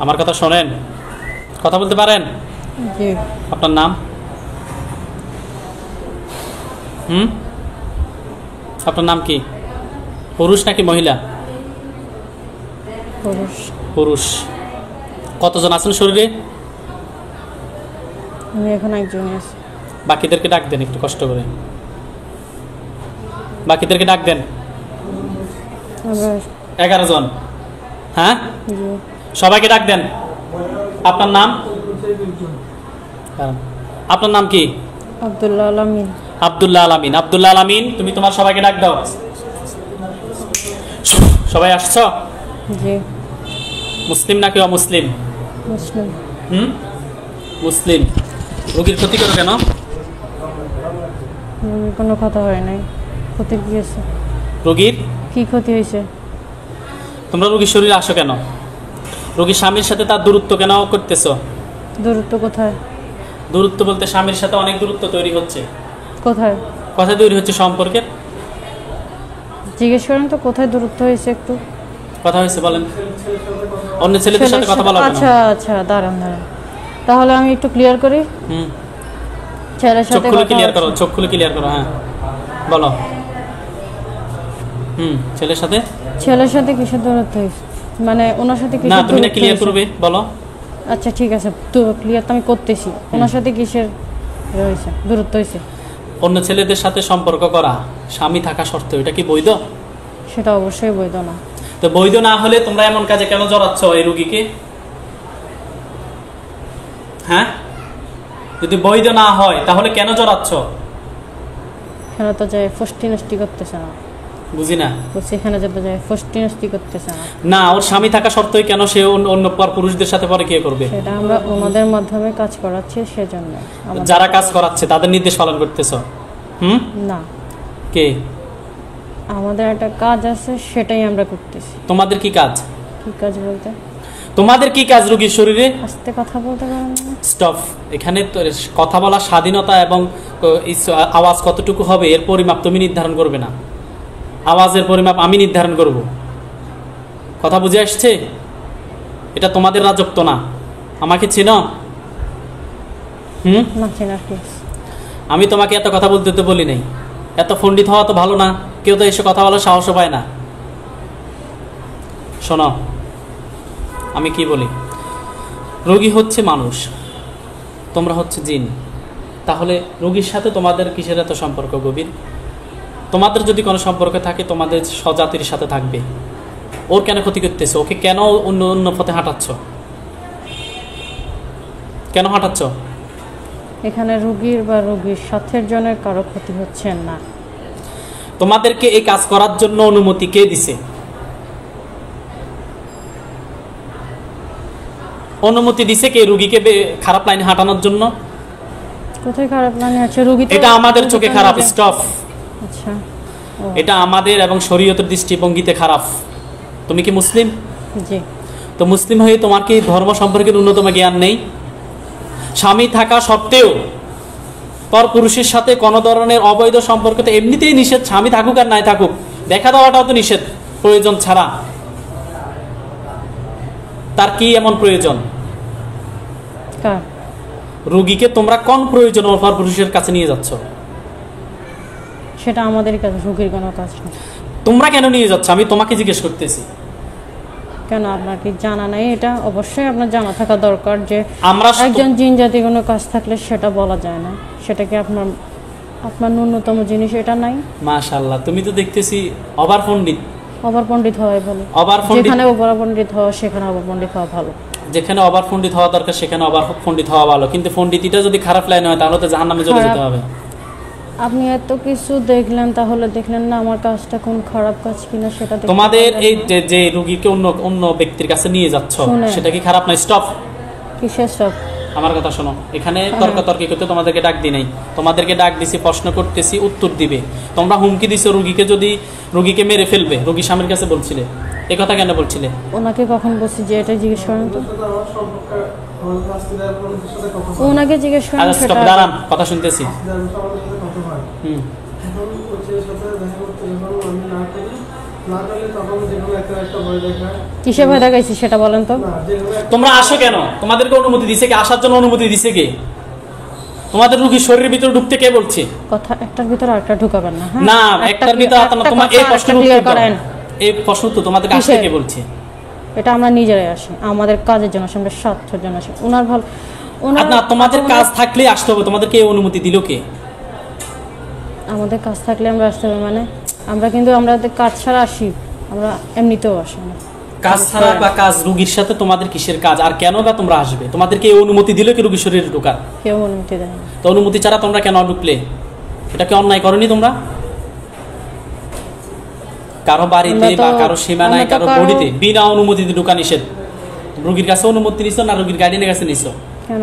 আমার কথা শোনেন, কথা বলতে পারেন? আপনার নাম? আপনার নাম কি? পুরুষ নাকি মহিলা? পুরুষ। পুরুষ। কতজন আছেন শরীরে? আমি এখন একজনই আছি। বাকিদেরকে ডাক দেন একটু কষ্ট করে, বাকিদেরকে ডাক দেন। 11 জন। হ্যাঁ, সবাইকে ডাক দেন। আপনার নাম? আপনার নাম কি? আব্দুল্লাহ আলামিন। আব্দুল্লাহ আলামিন। আব্দুল্লাহ আলামিন, তুমি তোমার সবাইকে ডাক দাও। সবাই আসছো? জি। মুসলিম নাকি অমুসলিম? মুসলিম। মুসলিম। রোগীর ক্ষতি করো কেন? কোনো কথা হয় নাই। ক্ষতি কি হয়েছে? রোগীর কি ক্ষতি হয়েছে? তোমরা রোগীর শরীরে আসো কেন? রোগীর স্বামীর সাথে তার দূরত্ব কেন করতেছো? দূরত্ব কোথায়? দূরত্ব বলতে স্বামীর সাথে অনেক দূরত্ব তৈরি হচ্ছে। কোথায়? কোথায় তৈরি হচ্ছে সম্পর্কের? জিজ্ঞেস করেন তো কোথায় দূরত্ব হয়েছে একটু। কথা হয়েছে বলেন। অন্য ছেলেদের সাথে কথা বলা। আচ্ছা আচ্ছা, দাঁড়ান দাঁড়ান, তাহলে আমি একটু ক্লিয়ার করি। ছেলের সাথে চোখ খুলে ক্লিয়ার করো, চোখ খুলে ক্লিয়ার করো। হ্যাঁ বলো। ছেলের সাথে কিসের দূরত্ব হয়েছে? মানে ওনার সাথে না, তুমি না ক্লিয়ার করবে, বলো। আচ্ছা ঠিক আছে, তো ক্লিয়ার তো আমি করতেছি। ওনার সাথে কিসের হয়েছে দূরত্ব হয়েছে? অন্য ছেলেদের সাথে সম্পর্ক করা স্বামী থাকা সত্ত্বেও, এটা কি বৈধ? সেটা অবশ্যই বৈধ না। তো বৈধ না হলে তোমরা এমন কাজে কেন জড়াচ্ছ এই রোগীকে? হ্যাঁ, যদি বৈধ না হয় তাহলে কেন জড়াচ্ছ? এখানে তো যায় ফষ্টি নষ্টি করতেছে না। বুঝি না। এখানে যেতে যায় ফষ্টি নষ্টি করতেছে না। না, ওর স্বামী থাকা সত্ত্বেও কেন সে অন্য পুরুষদের সাথে পরে কে করবে? সেটা আমরা ওনাদের মাধ্যমে কাজ করাচ্ছি, সেজন্য। যারা কাজ করাচ্ছে তাদের নির্দেশ পালন করতেছ? না। কে? আমাদের একটা কাজ আছে, সেটাই আমরা করতেছি। তোমাদের কি কাজ? কি কাজ বলতে? তোমাদের কি কাজ রোগীর শরীরে? আস্তে কথা বলতে পারেন না? স্টপ। এখানে কথা বলার স্বাধীনতা এবং আওয়াজ কতটুকু হবে এর পরিমাপ তুমি নির্ধারণ করবে না। আওয়াজের পরিমাপ আমি নির্ধারণ করব। কথা বুঝে আসছে? এটা তোমাদের রাজত্ব না। আমাকে চিনো? না, চিনা কি? আমি তোমাকে এত কথা বলতে তো বলি নাই। এত পণ্ডিত হওয়া তো ভালো না। কেউ তো এসে কথা বলার সাহস পায় না। শোনো, আমি কি বলি, রোগী হচ্ছে মানুষ, তোমরা হচ্ছে জিন। তাহলে রোগীর সাথে তোমাদের কিসের এত সম্পর্ক গভীর? তোমাদের যদি কোনো সম্পর্ক থাকে তোমাদের স্বজাতির সাথে থাকবে। ওর কেন ক্ষতি করতেছ? ওকে কেন অন্য অন্য পথে হাঁটাচ্ছ? কেন হাঁটাচ্ছ? এখানে রোগীর বা রোগীর সাথের জনের কারো ক্ষতি হচ্ছে না। তোমাদেরকে এই কাজ করার জন্য অনুমতি কে দিছে? অনুমতি দিছে কে রোগীকে খারাপ লাইনে হাঁটানোর জন্য? কোথায় খারাপ লাইনে আছে? রোগী এটা আমাদের চোখে খারাপ। স্টপ। আচ্ছা, এটা আমাদের এবং শরীয়তের দৃষ্টিভঙ্গিতে খারাপ। তুমি কি মুসলিম? জি। তো মুসলিম হয়ে তোমার কি ধর্ম সম্পর্কে ন্যূনতম জ্ঞান নেই? স্বামী থাকা সত্ত্বেও পর পুরুষের সাথে কোনো ধরনের অবৈধ সম্পর্ক তো এমনিতেই নিষেধ। স্বামী থাকুক আর নাই থাকুক, দেখা দেওয়াটাও তো নিষেধ প্রয়োজন ছাড়া। তার কি এমন প্রয়োজন? রোগীকে তোমরা কোন প্রয়োজন পর পুরুষের কাছে নিয়ে যাচ্ছ? সেটা আমাদের কাছে, রোগীর কোনো কাজ না। তোমরা কেন নিয়ে যাচ্ছ আমি তোমাকে জিজ্ঞেস করতেছি। কেন আপনার কি জানা নাই? এটা অবশ্যই আপনার জানা থাকা দরকার যে আমরা একজন জিন জাতি কোনো কাজ থাকলে সেটা বলা যায় না। সেটা কি আপনার ন্যূনতম জিনিস এটা নাই? মাশাআল্লাহ, তুমি তো দেখতেছি অবার পণ্ডিত। অবার পণ্ডিত হয় বলে যেখানে অবার পণ্ডিত হওয়া সেখানে অবার পণ্ডিত হওয়া ভালো। যেখানে অবার পণ্ডিত হওয়া দরকার সেখানে অবার পণ্ডিত হওয়া ভালো, কিন্তু পণ্ডিতিটা যদি খারাপ লাইন হয় তাহলে তো জাহান্নামে চলে যেতে হবে। আপনি এত কিছু দেখলেন, তাহলে দেখলেন না আমার কাজটা কোন খারাপ কাজ কিনা সেটা। তোমাদের এই যে রোগীকে অন্য ব্যক্তির কাছে নিয়ে যাচ্ছ সেটা কি খারাপ না? স্টপ। কিসের স্টপ? আমার কথা শোনো। এখানে তর্কাতর্কি করতে তোমাদেরকে ডাক দিই নাই। তোমাদেরকে ডাক দিছি, প্রশ্ন করতেছি, উত্তর দিবে। তোমরা হুমকি দিছো রোগীকে মেরে ফেলবে। রোগী স্বামীর কাছে বলছিলে, এই কথা কেন বলছিলে? ওনাকে কখন বলছি যে এটা জিজ্ঞেস করেন তো? ওনাকে জিজ্ঞেস করেন। দাঁড়ান, কথা শুনতেছি। এখন ওই ছেলের সাথে দেখা করতে যখন আমি না করি, না করলে তখন যেগুলো একটা ভয় দেখায়। কিসে ভয় দেখাইছি সেটা বলেন তো। না, যেগুলো তোমরা আসো কেন? তোমাদেরকে অনুমতি দিছে কে? আসার জন্য অনুমতি দিছে কে? তোমাদের রোগীর শরীরের ভিতরে ঢুকতে কে বলছে? কথা একটার ভিতরে আরেকটা ঢুকাবেন না। হ্যাঁ? না, একটার ভিতরে না। তোমার এই প্রশ্নের ক্লিয়ার উত্তর করেন। দাও। এই প্রশ্ন তো তোমাদেরকে আসতে কে বলছে? এটা আমরা নিজেরাই আসি, আমাদের কাজের জন্য আসি, আমরা স্বার্থের জন্য আসি। ওনার ভালো ওনার না, তোমাদের কাজ থাকলে আসতে হবে। তোমাদেরকে এই অনুমতি দিল কে? আমাদের কাজ থাকলে আমরা আসতে হবে মানে আমরা কিন্তু আমাদের কাজ ছাড়া আসি, আমরা এমনিতেও আসি না। কাজ ছাড়া বা কাজ, রোগীর সাথে তোমাদের কিসের কাজ আর কেন বা তোমরা আসবে? তোমাদেরকে এই অনুমতি দিল কি রোগীর শরীরে ঢোকার? কেউ অনুমতি দেয় না। তো অনুমতি ছাড়া তোমরা কেন ঢুকলে? এটা কি অন্যায় করনি তোমরা? কারো বাড়িতে বা কারো সীমানায়, কারো বডিতে বিনা অনুমতিতে ঢোকা নিষেধ। রোগীর কাছে অনুমতি নিছো না রোগীর গার্ডিয়ানের কাছে নিছো? কেন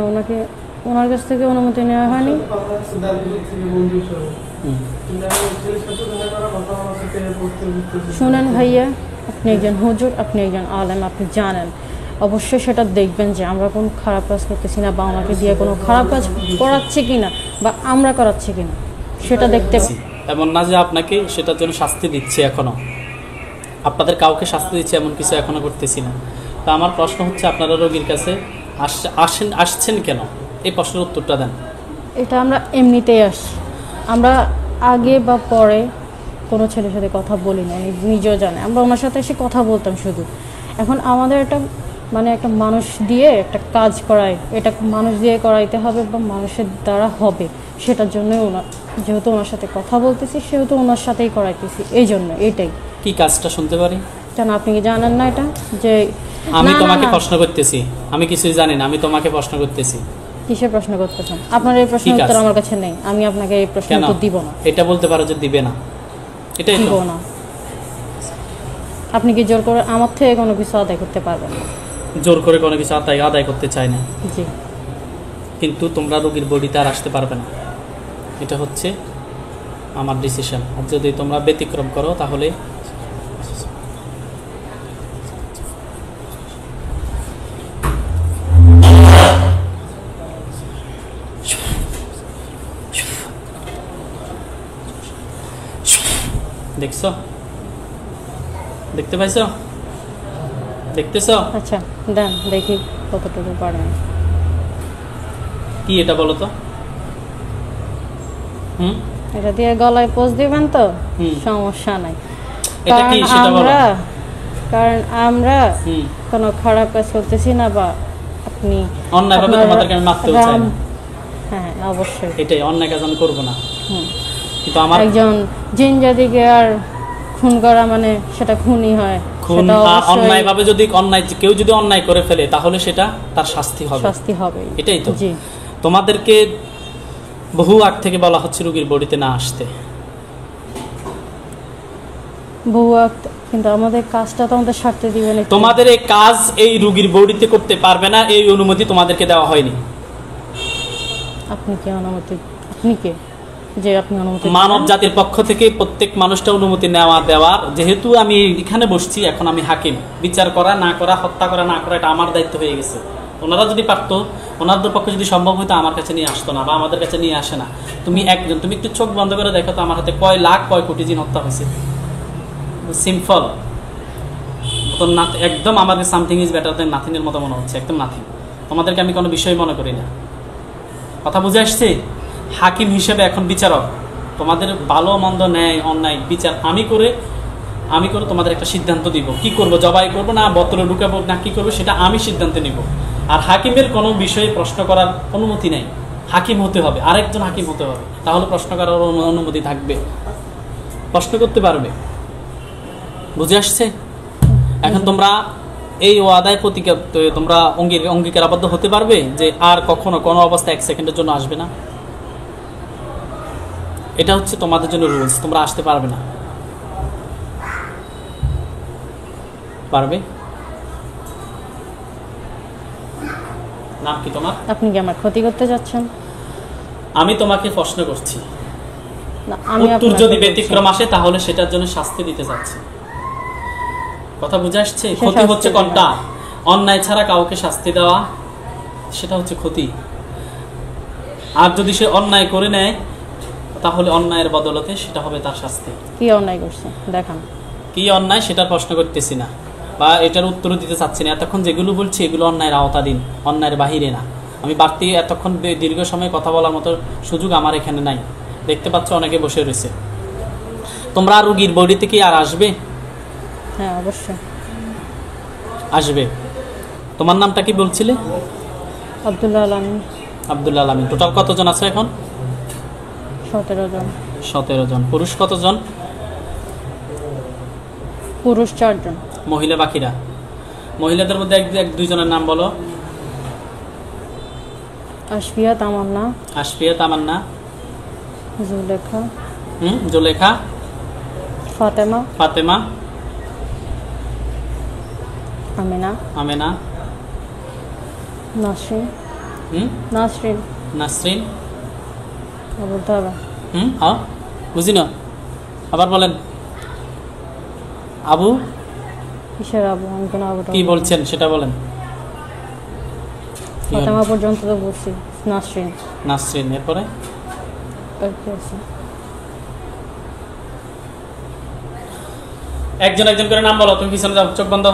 ওনার কাছ থেকে অনুমতি নেওয়া হয়নি? কথা হচ্ছে দাদুর থেকে বন্ধু সহ। কিন্তু আমি ওই ছেলের সাথে দেখা করা কথা আমার সাথে পড়তে বুঝতেছি। শুনেন ভাইয়া, আপনি একজন হুজুর, আপনি একজন আলেম, আপনি জানেন অবশ্যই সেটা দেখবেন যে আমরা কোনো খারাপ কাজ করতেছি না বা আমাকে দিয়ে কোনো খারাপ কাজ করাচ্ছে কিনা বা আমরা করাচ্ছি কিনা সেটা দেখতে। এমন না যে আপনাকে সেটার জন্য শাস্তি দিচ্ছে, এখনো আপনাদের কাউকে শাস্তি দিচ্ছে এমন কিছু এখনো করতেছি না। তা আমার প্রশ্ন হচ্ছে, আপনারা রোগীর কাছে আসছেন কেন? এই প্রশ্নের উত্তরটা দেন। এটা আমরা এমনিতেই আসি, আমরা আগে বা পরে কোনো ছেলের সাথে কথা বলি না, উনি নিজেও জানে। আমরা ওনার সাথে এসে কথা বলতাম শুধু। এখন আমাদের একটা মানে একটা মানুষ দিয়ে একটা কাজ করায়, এটা মানুষ দিয়ে করাইতে হবে বা মানুষের দ্বারা হবে, সেটার জন্যই যেহেতু ওনার সাথে কথা বলতেছি সেহেতু ওনার সাথেই করাইতেছি, এই জন্য এটাই। কি কাজটা শুনতে পারি? কেন আপনি কি জানেন না এটা? যে আমি তোমাকে প্রশ্ন করতেছি, আমি কিছুই জানি না, আমি তোমাকে প্রশ্ন করতেছি। কিসের প্রশ্ন করতেছেন? আপনার এই প্রশ্নের উত্তর আমার কাছে নেই, আমি আপনাকে এই প্রশ্নের উত্তর দিব না। এটা বলতে পারো যে দিবে না, এটাই দিব না। আপনি কি জোর করে আমার থেকে কোনো কিছু আদায় করতে পারবেন না? জোর করে কোনো কিছু আদায় করতে চাই না, জি। কিন্তু তোমরা রোগীর বডিতে আর আসতে পারবে না, এটা হচ্ছে আমার ডিসিশন। আর যদি তোমরা ব্যতিক্রম করো তাহলে দেখছো, দেখতে পাইছো, দেখতেছো? আচ্ছা দেন দেখি কতটুকু পারেন। কি এটা বলো তো? এটা দিয়ে গলায় পোজ দিবেন তো সমস্যা নাই। এটা কি সেটা বলো। কারণ আমরা কোনো খারাপ কাজ করতেছি না বা আপনি অন্যায়ভাবে তোমাদেরকে আমি মারতেও চাই না। হ্যাঁ অবশ্যই এটাই, অন্যায় কাজ আমি করবো না। কিন্তু আমার একজন জিন জাতিকে আর খুন করা মানে সেটা খুনই হয়। খুন অন্যায়ভাবে যদি কেউ যদি অন্যায় করে ফেলে তাহলে সেটা তার শাস্তি হবে, এটাই তো। তোমাদেরকে বহু আগ থেকে বলা হচ্ছে রোগীর বডিতে না আসতে, বহু আগ, কিন্তু আমাদের কাজটা তো আমাদের স্বার্থে দিবে না। তোমাদের এই কাজ এই রোগীর বডিতে করতে পারবে না, এই অনুমতি তোমাদেরকে দেওয়া হয়নি। আপনি কি অনুমতি? আপনি কে যে আপনি অনুমতি? মানব জাতির পক্ষ থেকে প্রত্যেক মানুষটা অনুমতি দেওয়ার। যেহেতু আমি এখানে বসছি, এখন আমি হাকিম, বিচার করা না করা, হত্যা করা না করা এটা আমার দায়িত্ব হয়ে গেছে। ওনারা যদি পারতো, ওনাদের পক্ষে যদি সম্ভব হতো আমার কাছে নিয়ে আসতো না বা আমাদের কাছে নিয়ে আসে না। তুমি একটু চোখ বন্ধ করে দেখো তো আমার হাতে কয় লাখ কয় কোটি জিন হত্যা হয়েছে। সিম্পল একদম আমাদের something is better then nothing এর মতো মনে হচ্ছে, একদম নাথিং। তোমাদেরকে আমি কোনো বিষয় মনে করি না। কথা বুঝে আসছে? হাকিম হিসেবে এখন বিচারক, তোমাদের ভালো মন্দ ন্যায় অন্যায় বিচার আমি করে তোমাদের একটা সিদ্ধান্ত দিব, কি করব, জবাই করব না বোতলে ঢুকাবো না কি করবো সেটা আমি সিদ্ধান্ত নিব। আর হাকিমের কোনো বিষয়ে প্রশ্ন করার অনুমতি নেই, হাকিম হতে হবে, আরেকজন হাকিম হতে হবে, তাহলে প্রশ্ন করার অনুমতি থাকবে, প্রশ্ন করতে পারবে। বুঝে আসছে? এখন তোমরা এই ওয়াদায় তোমরা অঙ্গীকার আবদ্ধ হতে পারবে যে আর কখনো কোনো অবস্থা 1 সেকেন্ডের জন্য আসবে না। এটা হচ্ছে তোমাদের জন্য রুলস, তোমরা আসতে পারবে না। পারবে? নাম কি তোমার? আপনি কি আমার ক্ষতি করতে যাচ্ছেন? আমি তোমাকে প্রশ্ন করছি, আমি উত্তর যদি ব্যতিক্রম আসে তাহলে সেটার জন্য শাস্তি দিতে যাচ্ছি। কথা বুঝে আসছে? ক্ষতি হচ্ছে কোনটা? অন্যায় ছাড়া কাউকে শাস্তি দেওয়া, সেটা হচ্ছে ক্ষতি। আর যদি সে অন্যায় করে নেয় তাহলে অন্যায়ের বদলতে সেটা হবে তার শাস্তি। কি অন্যায় করছে দেখান। কি অন্যায় সেটা প্রশ্ন করতেছি না, বা এটার উত্তর দিতে চাচ্ছি না। এতক্ষণ যেগুলো বলছি এগুলো অন্যায়ের আওতাধীন, অন্যায়ের বাহিরে না। আমি বাড়তি এতক্ষণ দীর্ঘ সময় কথা বলার মতো সুযোগ আমার এখানে নাই। দেখতে পাচ্ছ অনেকে বসে রয়েছে। তোমরা রুগীর বডিতে কি আর আসবে? হ্যাঁ অবশ্যই আসবে। তোমার নামটা কি বলছিলে? আব্দুল্লাহ আলামিন। আব্দুল্লাহ আলামিন। টোটাল কতজন আছে এখন? 17 জন। 17 জন। পুরুষ কতজন? পুরুষ 4 জন। মহিলা বাকিরা? মহিলাদের মধ্যে এক দুইজনের নাম বলো। আশফিয়া তামান্না। আশফিয়া তামান্না। জুলেখা। জুলেখা। ফাতেমা। ফাতেমা। আমিনা। আমেনা। নাসরিন। নাসরিন। নাসরিন। বলতে হবে। হ্যাঁ বুঝি না, আবার বলেন। আবু কিসের আবু? আমি কোনো আবুটা কি বলছেন সেটা বলেন। ফাতেমা পর্যন্ত তো বলছি। নাসরিন। নাসরিন। এরপরে আর কি আছে? একজন একজন করে নাম বলো। তুমি পিছনে যাও, চোখ বন্ধ,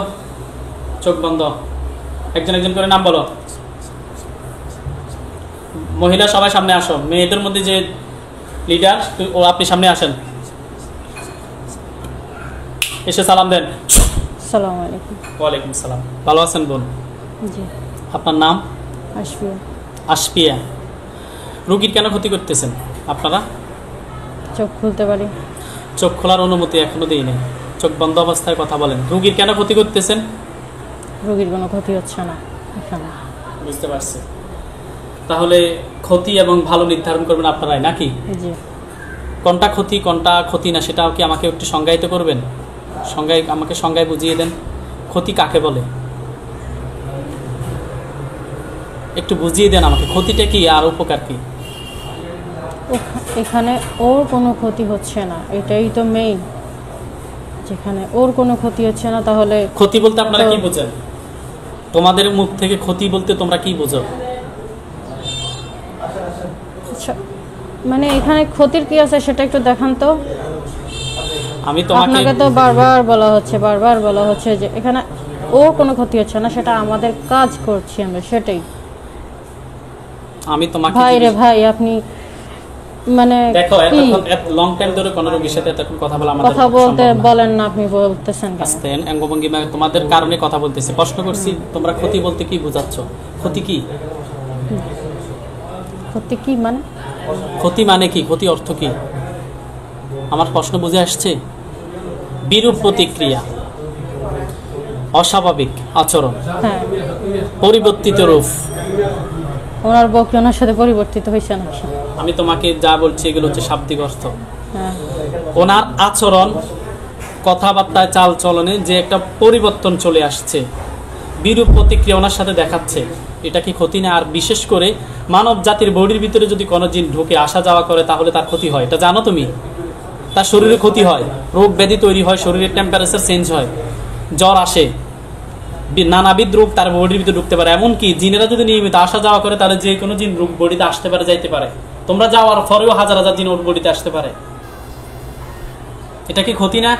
চোখ বন্ধ। একজন একজন করে নাম বলো। মহিলা সবাই সামনে আসো। মেয়েদের মধ্যে যে লিডার ও আপনি সামনে আসেন, এসে সালাম দেন। আসসালামু আলাইকুম। ওয়ালাইকুম সালাম। ভালো আছেন বোন? জি। আপনার নাম? আশফিয়া। আশফিয়া। রুগীর কেন ক্ষতি করতেছেন আপনারা? চোখ খুলতে পারি। চোখ খোলার অনুমতি এখনো দিই নাই, চোখ বন্ধ অবস্থায় কথা বলেন। রুগীর কেন ক্ষতি করতেছেন? রোগীর কোনো ক্ষতি হচ্ছে না এখানে। বুঝতে পারছি। তাহলে ক্ষতি এবং ভালো নির্ধারণ করবেন আপনারাই নাকি? জি। কোনটা ক্ষতি না সেটাও কি আমাকে একটু সংজ্ঞায়িত করবেন? আমাকে সংজ্ঞায় বুঝিয়ে দেন। ক্ষতি কাকে বলে একটু বুঝিয়ে দেন আমাকে। ক্ষতিটা কি আর উপকার কি? এখানে ওর কোনো ক্ষতি হচ্ছে না, এটাই তো মেইন। যেখানে ওর কোনো ক্ষতি হচ্ছে না তাহলে ক্ষতি বলতে আপনারা কি বোঝেন? তোমাদের মুখ থেকে ক্ষতি বলতে তোমরা কি বোঝো? আচ্ছা, মানে এখানে ক্ষতির কি আছে সেটা একটু দেখান তো। আমি তোমাকে আপনাকে তো বারবার বলা হচ্ছে যে এখানে ও কোনো ক্ষতি হচ্ছে না, সেটা আমাদের কাজ করছি আমরা, সেটাই। আমি তোমাকে ভাই রে ভাই, আপনি মানে দেখো এতক্ষণ লং টাইম ধরে কোন রোগীর সাথে এতক্ষণ কথা বলা আমাদের কথা বলতে বলেন না, আপনি বলতেছেন কেন? আস্তে অঙ্গভঙ্গি তোমাদের কারণে কথা বলতেছি। প্রশ্ন করছি তোমরা ক্ষতি বলতে কি বোঝাচ্ছ? ক্ষতি কি? ক্ষতি কি মানে? ক্ষতি মানে কি? ক্ষতি অর্থ কি? আমার প্রশ্ন বুঝে আসছে? বিরূপ প্রতিক্রিয়া, অস্বাভাবিক আচরণ, হ্যাঁ। পরিবর্তিত রূপ। ওনার বউকে ওনার সাথে পরিবর্তিত হয়েছে নাকি? আমি তোমাকে যা বলছি এগুলো হচ্ছে শাব্দিক অর্থ। হ্যাঁ। ওনার আচরণ, কথাবার্তায়, চাল চলনে যে একটা পরিবর্তন চলে আসছে, বিরূপ প্রতিক্রিয়া ওনার সাথে দেখাচ্ছে, এটা কি ক্ষতি না? আর বিশেষ করে মানব জাতির বডির ভিতরে যদি কোনো জিন ঢুকে আসা যাওয়া করে তাহলে তার ক্ষতি হয়, এটা জানো তুমি? তার শরীরে ক্ষতি হয়, রোগ ব্যাধি তৈরি হয়, শরীরের টেম্পারেচার চেঞ্জ হয়, জ্বর আসে, নানাবিধ রোগ তার বডির ভিতরে ঢুকতে পারে। এমনকি জিনেরা যদি নিয়মিত আসা যাওয়া করে তাহলে যে কোনো জিন রোগ বডিতে আসতে পারে, যাইতে পারে। তোমরা যাওয়ার পরেও হাজার হাজার জিন ওর বডিতে আসতে পারে। এটা কি ক্ষতি না?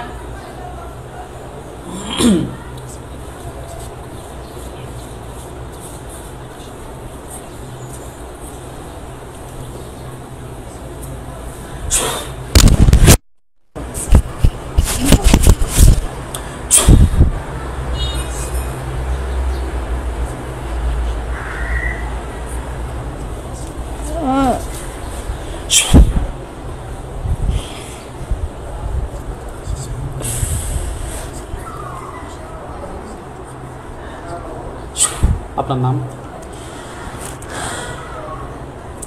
আপনার নাম?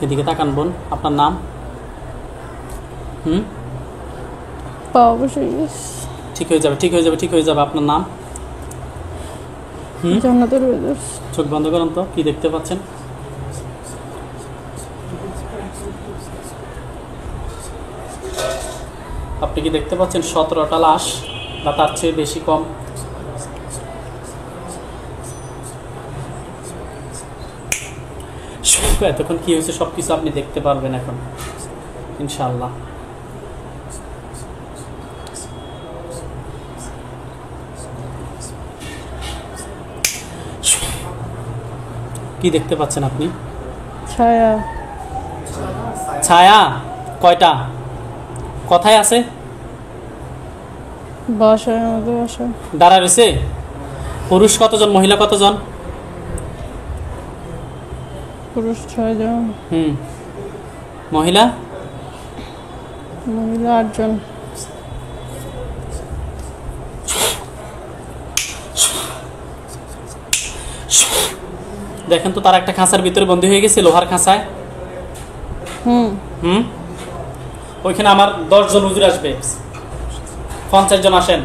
এদিকে তাকান বোন, আপনার নাম? ঠিক হয়ে যাবে, ঠিক হয়ে যাবে, ঠিক হয়ে যাবে। আপনার নাম? চোখ বন্ধ করুন তো, কি দেখতে পাচ্ছেন? আপনি কি দেখতে পাচ্ছেন 17টা লাশ বা তার চেয়ে বেশি কম? এতক্ষণ কি হয়েছে সবকিছু আপনি দেখতে পারবেন এখন। ইনশাআল্লাহ। কি দেখতে পাচ্ছেন আপনি? ছায়া। ছায়া কয়টা? কথায় আছে? বাসায়, আমাদের বাসায় দাঁড়া রয়েছে। পুরুষ কতজন, মহিলা কতজন? পুরুষ 6 জন, মহিলা মহিলা 8 জন। দেখেন তো, তারা একটা খাঁচার ভিতরে বন্দী হয়ে গেছে, লোহার খাঁচায়। ওইখানে আমার 10 জন হুজুর আসবে, 50 জন আসেন।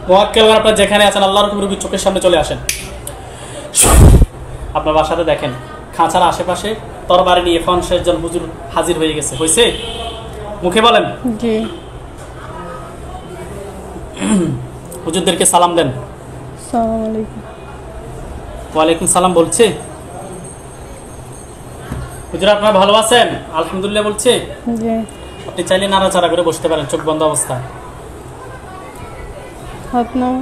মোয়াক্কেলগণ আপনারা যেখানে আছেন, আল্লাহর হুকুমে রোগীর চোখের সামনে চলে আসেন। আপনার বাসাতে দেখেন খাঁচার আশেপাশে তরবারি নিয়ে 50 জন হুজুর হাজির হয়ে গেছে। হয়েছে? মুখে বলেন। জি। হুজুরদেরকে সালাম দেন। আসসালামু আলাইকুম। ওয়ালাইকুম সালাম বলছে। হুজুর আপনারা ভালো আছেন? আলহামদুলিল্লাহ বলছে। জি। আপনি চাইলে নাড়াচাড়া করে বসতে পারেন চোখ বন্ধ অবস্থায়। হাত নাও।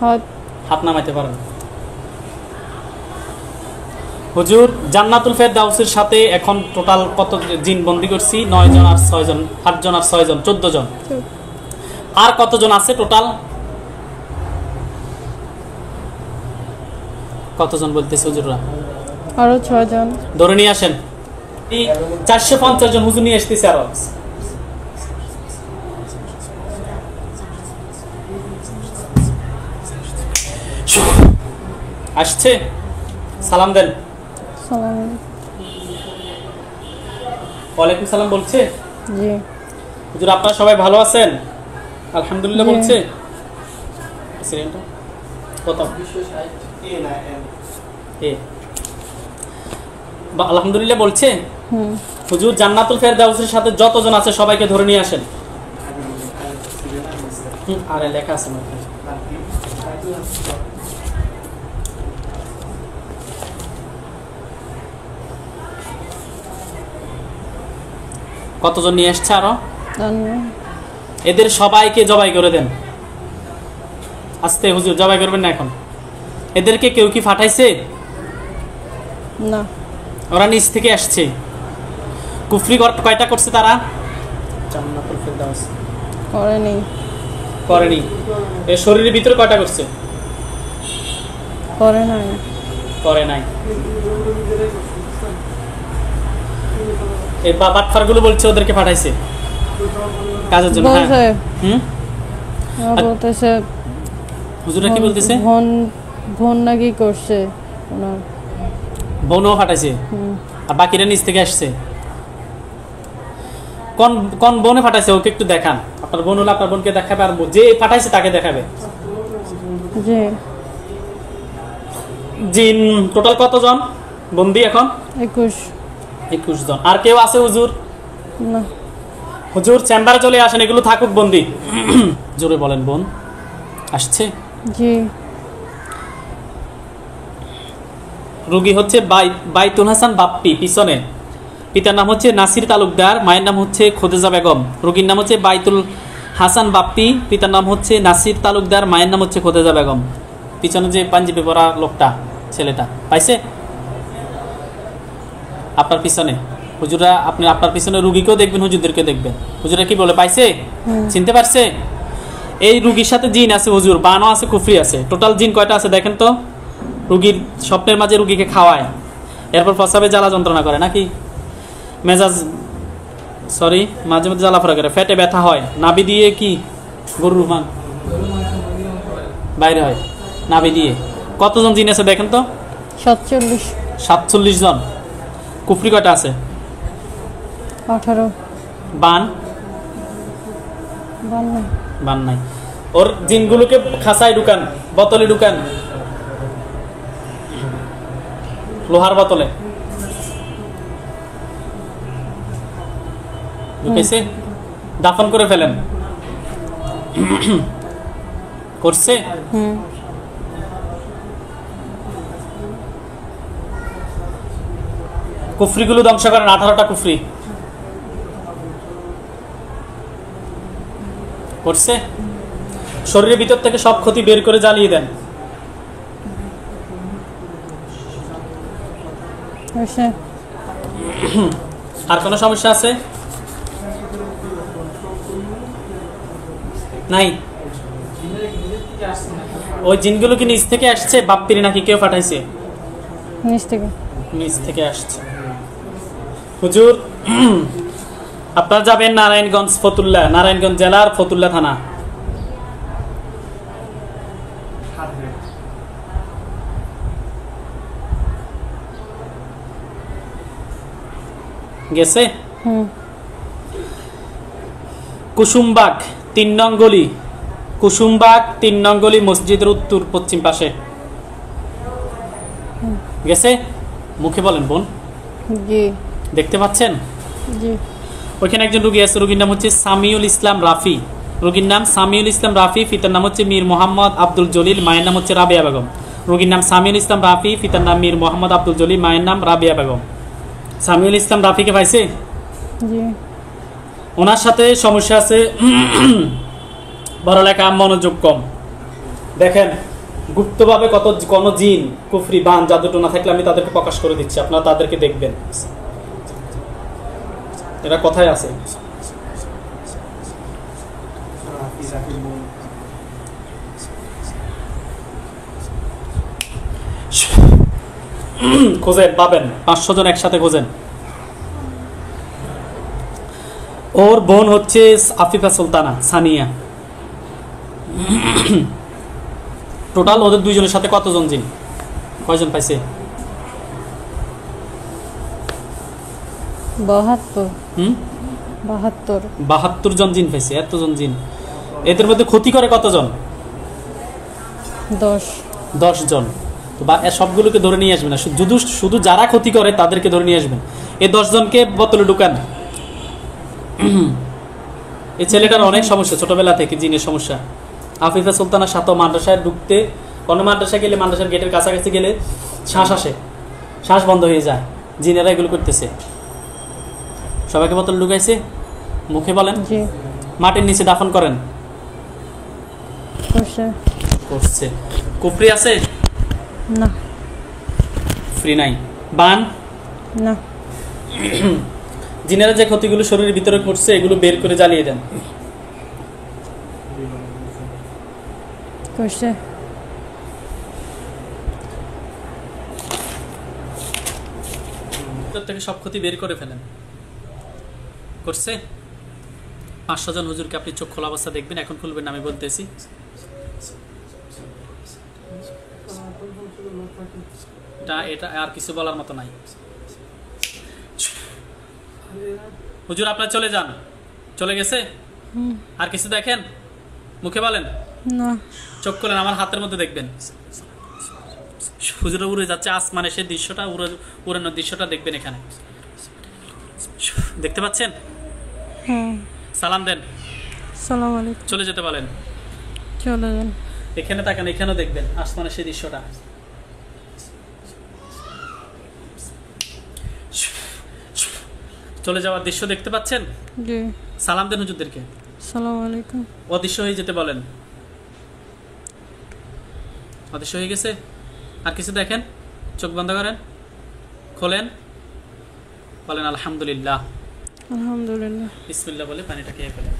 হাত হাত নামাইতে পারেন। হুজুর, জান্নাতুল ফেরদাউসের সাথে এখন টোটাল কত জিন বন্দি করছি? 9 জন আর 6 জন, 8 জন আর 6 জন, 14 জন। আর কতজন আছে টোটাল? কতজন বলতেছে হুজুররা? আরো 6 জন। ধরে নিয়ে আসেন। এই 450 জন হুজুর নিয়ে আসতেছে আরো। আসছে, সালাম দেন। সালাম আলাইকুম। ওয়ালাইকুম সালাম বলছে। জি। হুজুর আপনারা সবাই ভালো আছেন? আলহামদুলিল্লাহ জি। বলছে। কত? আলহামদুলিল্লাহ বলছে। হুজুর জান্নাতুল ফেরদাউসের সাথে যতজন আছে সবাইকে ধরে নিয়ে আসেন। আরে লেখা আছে না। কতজন নিয়ে আসছে আরো? এদের সবাইকে জবাই করে দেন। আস্তে হুজুর, জবাই করবেন না এখন। এদেরকে কেউ কি পাঠাইছে? না, ওরা নিচ থেকে আসছে। কুফরি কয়টা করছে তারা? জান্নাতুল ফেরদাউস করেনি। করেনি। এর শরীরের ভিতরে কয়টা করছে? করে নাই। করে নাই। এই বাটফারগুলো বলছে ওদেরকে পাঠাইছে কাজের জন্য। বলছে হুম, বলতেছে হুজুরা কি বলতেছে? বোন নাকি করছে ওনার। বোনও পাঠাইছে আর বাকিরা নিচ থেকে আসছে। কোন কোন বোনে পাঠাইছে ওকে একটু দেখান। আপনার বোন হলে আপনার বোনকে দেখাবে, আর যে পাঠাইছে তাকে দেখাবে। জি। জিন টোটাল কতজন বন্দি এখন? 21 জন। আর কেউ আছে হুজুর? না। হুজুর চেম্বারে চলে আসেন, এগুলো থাকুক বন্দি। জোরে বলেন। বোন আসছে? জি। রোগী হচ্ছে বাইতুল হাসান বাপ্পি, পিছনে। পিতার নাম হচ্ছে নাসির তালুকদার, মায়ের নাম হচ্ছে খোদেজা বেগম। রোগীর নাম হচ্ছে বাইতুল হাসান বাপ্পি, পিতার নাম হচ্ছে নাসির তালুকদার, মায়ের নাম হচ্ছে খোদেজা বেগম। পিছনে যে পাঞ্জাবি পরা লোকটা, ছেলেটা পাইছে আপনার পিছনে? হুজুরা আপনি আপনার পিছনে রুগীকেও দেখবেন, হুজুরদেরকে দেখবেন। হুজুরা কি বলে? পাইছে? চিনতে পারছে? এই রুগীর সাথে জিন আছে হুজুর, বানও আছে, কুফরি আছে। টোটাল জিন কয়টা আছে দেখেন তো? রুগীর স্বপ্নের মাঝে রুগীকে খাওয়ায়, এরপর প্রস্রাবে জ্বালা যন্ত্রণা করে নাকি? মেজাজ মাঝে মধ্যে জ্বালাফোড়া করে, ফেটে ব্যথা হয়, নাভি দিয়ে কি গরুর মান বাইরে হয় নাভি দিয়ে। কতজন জিন আছে দেখেন তো? 47 জন। কুফরি কয়টা আছে? 18। বান নাই। ওর জিনগুলোকে খাঁচায় ঢুকান, বোতলে ঢুকান, লোহার বোতলে ঢুকেছে, দাফন করে ফেলেন। করছে? কুফরিগুলো ধ্বংস করেন, 18টা কুফরি করছে। শরীরের ভিতর থেকে সব ক্ষতি বের করে জ্বালিয়ে দেন। করছে। আর কোনো সমস্যা আছে? নাই। ওই জিনগুলো কি নিচ থেকে আসছে, বাপ্পিরি নাকি কেউ পাঠাইছে? নিচ থেকে। নিচ থেকে আসছে। হুজুর আপনারা যাবেন নারায়ণগঞ্জ ফতুল্লা, নারায়ণগঞ্জ জেলার ফতুল্লা থানা। গেছে? কুসুমবাগ 3 নং গলি, কুসুমবাগ 3 নং গলি, মসজিদের উত্তর পশ্চিম পাশে। গেছে? মুখে বলেন বোন। জি। দেখতে পাচ্ছেন? জি। ওইখানে একজন রোগী আছে, রোগীর নাম হচ্ছে সামিউল ইসলাম রাফি। রোগীর নাম সামিউল ইসলাম রাফি, পিতার নাম হচ্ছে মীর মোহাম্মদ আব্দুল জলিল, মায়ের নাম হচ্ছে রাবিয়া বেগম। রোগীর নাম সামিউল ইসলাম রাফি, পিতার নাম মীর মোহাম্মদ আব্দুল জলিল, মায়ের নাম রাবিয়া বেগম। সামিউল ইসলাম রাফিকে পাইছে? জি। ওনার সাথে সমস্যা আছে, পড়ালেখা মনোযোগ কম। দেখেন গুপ্তভাবে কত কোন জিন কুফরি বান জাদু টোনা থাকলে আমি তাদেরকে প্রকাশ করে দিচ্ছি, আপনারা তাদেরকে দেখবেন। এরা কথায় আছে। খোঁজেন, পাবেন। 500 জন একসাথে খোঁজেন। ওর বোন হচ্ছে আফিফা সুলতানা সানিয়া। টোটাল ওদের দুইজনের সাথে কতজন জিন, কয়জন পাইছে? 72 জন জিন পাইছে। এতজন জিন, এদের মধ্যে ক্ষতি করে কতজন? 10 জন। তো সবগুলোকে ধরে নিয়ে আসবেন না, শুধু যারা ক্ষতি করে তাদেরকে ধরে নিয়ে আসবেন। এই 10 জনকে বোতলে ঢুকান। এই ছেলেটার অনেক সমস্যা, ছোটবেলা থেকে জিনের সমস্যা। আফিফা সুলতানার সাথে মাদ্রাসায় ঢুকতে, কোনো মাদ্রাসায় গেলে, মাদ্রাসার গেটের কাছাকাছি গেলে শ্বাস আসে, শ্বাস বন্ধ হয়ে যায়। জিনেরা এগুলো করতেছে। সবাইকে বোতল ঢুকাইছে। মুখে বলেন। মাটির নিচে দাফন করেন। করছে। কুফরি আছে? না। ফ্রি নাই। বান? না। জিনেরা যে ক্ষতিগুলো শরীরের ভিতরে করছে এগুলো বের করে জ্বালিয়ে দেন। করছে। ভিতর থেকে সব ক্ষতি বের করে ফেলেন। করছে? 500 জন হুজুরকে আপনি চোখ খোলা অবস্থা দেখবেন, এখন খুলবেন না, আমি বলতেছি। এটা আর কিছু বলার মতো নাই। হুজুর আপনার চলে যান। চলে গেছে? আর কিছু দেখেন? মুখে বলেন। না। চোখ খোলেন, আমার হাতের মধ্যে দেখবেন। হুজুর উড়ে যাচ্ছে আসমানে, সেই দৃশ্যটা, উড়ানোর দৃশ্যটা দেখবেন এখানে। দেখতে পাচ্ছেন? সালাম দেন। সালাম আলাইকুম। চলে যেতে বলেন। চলে যান। এখানে তাকান, এখানেও দেখবেন আসমানের সেই দৃশ্যটা। চলে যাওয়ার দৃশ্য দেখতে পাচ্ছেন? জি। সালাম দেন হুজুরদেরকে। আসসালামু আলাইকুম। অদৃশ্য হয়ে যেতে বলেন। অদৃশ্য হয়ে গেছে? আর কিছু দেখেন? চোখ বন্ধ করেন, খোলেন, বলেন আলহামদুলিল্লাহ। আলহামদুলিল্লাহ। বিসমিল্লাহ বলে পানিটা খেয়ে ফেলেন।